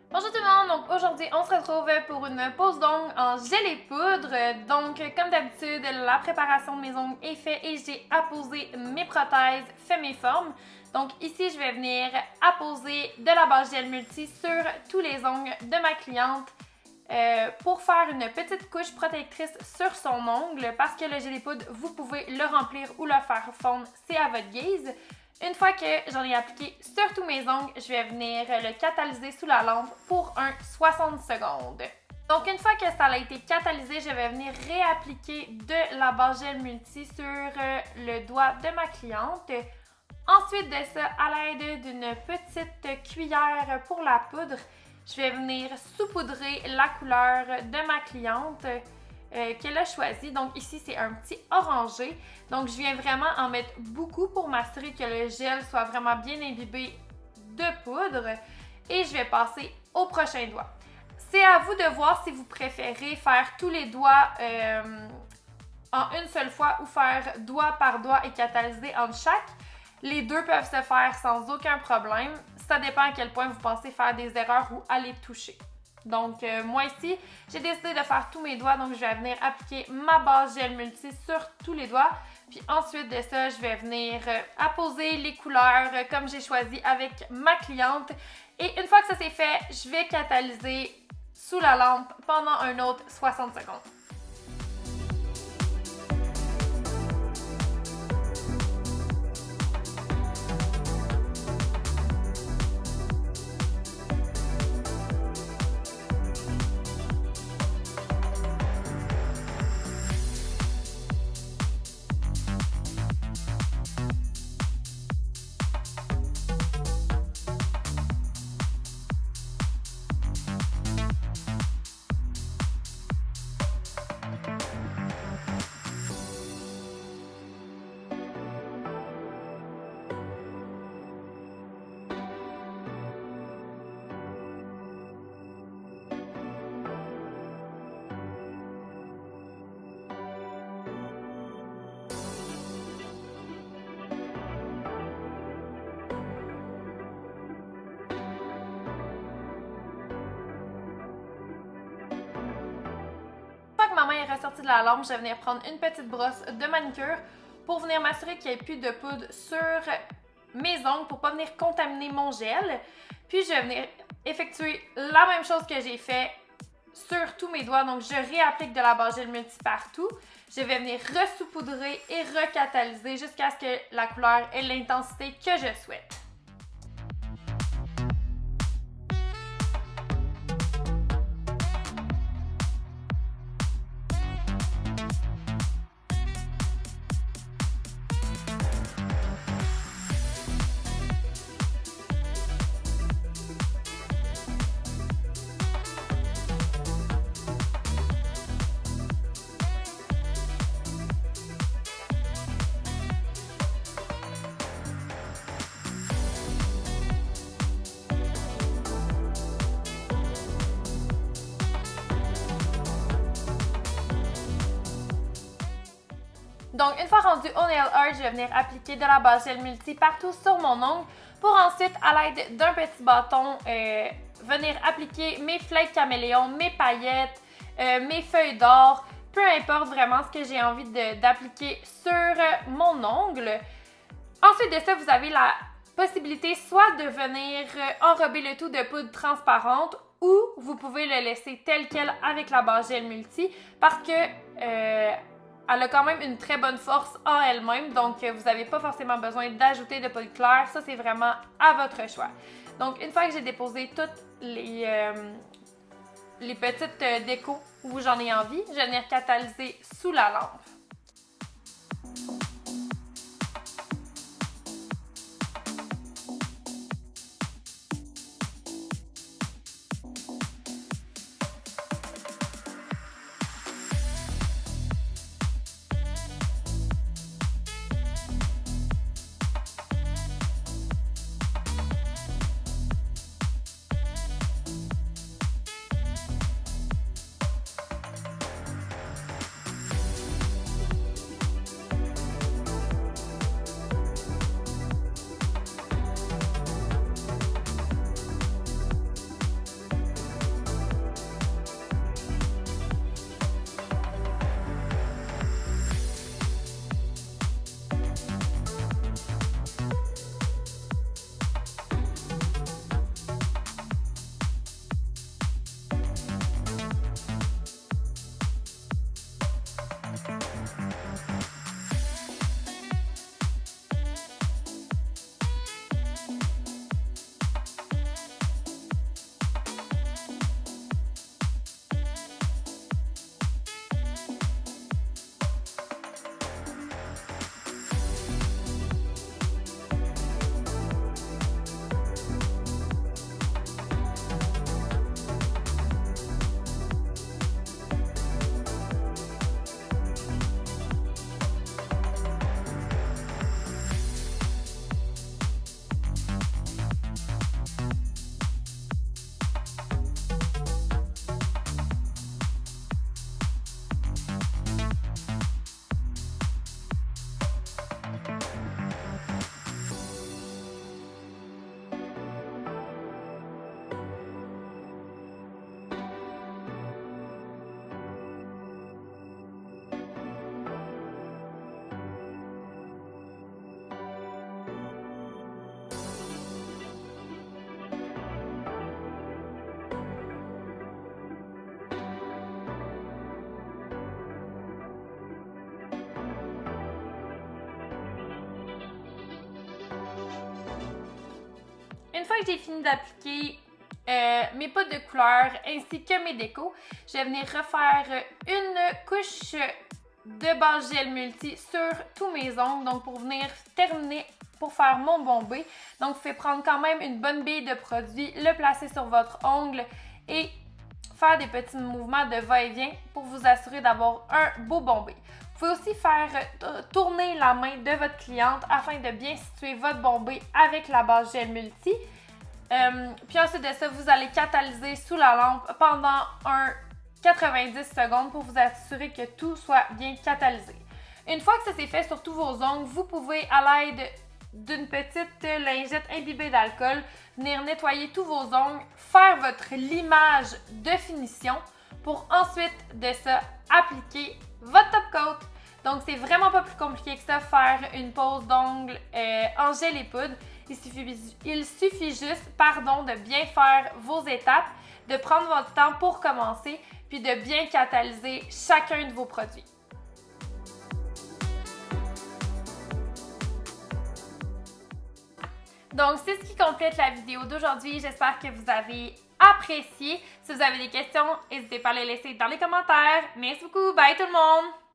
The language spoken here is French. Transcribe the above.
Bonjour tout le monde, donc aujourd'hui on se retrouve pour une pose d'ongles en gel et poudre. Donc comme d'habitude, la préparation de mes ongles est faite et j'ai apposé mes prothèses, fait mes formes. Donc ici je vais venir apposer de la base gel multi sur tous les ongles de ma cliente pour faire une petite couche protectrice sur son ongle parce que le gel et poudre, vous pouvez le remplir ou le faire fondre, c'est à votre guise. Une fois que j'en ai appliqué sur tous mes ongles, je vais venir le catalyser sous la lampe pour un 60 secondes. Donc une fois que ça a été catalysé, je vais venir réappliquer de la base gel multi sur le doigt de ma cliente. Ensuite de ça, à l'aide d'une petite cuillère pour la poudre, je vais venir saupoudrer la couleur de ma cliente qu'elle a choisi. Donc ici, c'est un petit orangé. Donc je viens vraiment en mettre beaucoup pour m'assurer que le gel soit vraiment bien imbibé de poudre. Et je vais passer au prochain doigt. C'est à vous de voir si vous préférez faire tous les doigts en une seule fois ou faire doigt par doigt et catalyser entre chaque. Les deux peuvent se faire sans aucun problème. Ça dépend à quel point vous pensez faire des erreurs ou aller toucher. Donc, moi ici, j'ai décidé de faire tous mes doigts. Donc, je vais venir appliquer ma base gel multi sur tous les doigts. Puis ensuite de ça, je vais venir apposer les couleurs comme j'ai choisi avec ma cliente. Et une fois que ça c'est fait, je vais catalyser sous la lampe pendant un autre 60 secondes. Ma main est ressortie de la lampe, je vais venir prendre une petite brosse de manicure pour venir m'assurer qu'il n'y ait plus de poudre sur mes ongles pour ne pas venir contaminer mon gel. Puis je vais venir effectuer la même chose que j'ai fait sur tous mes doigts. Donc je réapplique de la base gel multi partout. Je vais venir ressaupoudrer et recatalyser jusqu'à ce que la couleur ait l'intensité que je souhaite. Donc, une fois rendu au nail art, je vais venir appliquer de la base gel multi partout sur mon ongle pour ensuite, à l'aide d'un petit bâton, venir appliquer mes flakes caméléons, mes paillettes, mes feuilles d'or, peu importe vraiment ce que j'ai envie d'appliquer sur mon ongle. Ensuite de ça, vous avez la possibilité soit de venir enrober le tout de poudre transparente ou vous pouvez le laisser tel quel avec la base gel multi parce que elle a quand même une très bonne force en elle-même, donc vous n'avez pas forcément besoin d'ajouter de poudre claire. Ça, c'est vraiment à votre choix. Donc, une fois que j'ai déposé toutes les petites décos où j'en ai envie, je vais venir catalyser sous la lampe. fois que j'ai fini d'appliquer mes poudres de couleur ainsi que mes décos, je vais venir refaire une couche de base gel multi sur tous mes ongles, donc pour venir terminer pour faire mon bombé. Donc vous pouvez prendre quand même une bonne bille de produit, le placer sur votre ongle et faire des petits mouvements de va-et-vient pour vous assurer d'avoir un beau bombé. Vous pouvez aussi faire tourner la main de votre cliente afin de bien situer votre bombé avec la base gel multi. Puis ensuite de ça, vous allez catalyser sous la lampe pendant 90 secondes pour vous assurer que tout soit bien catalysé. Une fois que ça s'est fait sur tous vos ongles, vous pouvez, à l'aide d'une petite lingette imbibée d'alcool, venir nettoyer tous vos ongles, faire votre limage de finition pour ensuite de ça appliquer votre top coat. Donc c'est vraiment pas plus compliqué que ça, faire une pose d'ongles en gel et poudre. Il suffit juste de bien faire vos étapes, de prendre votre temps pour commencer, puis de bien catalyser chacun de vos produits. Donc, c'est ce qui complète la vidéo d'aujourd'hui. J'espère que vous avez apprécié. Si vous avez des questions, n'hésitez pas à les laisser dans les commentaires. Merci beaucoup. Bye tout le monde!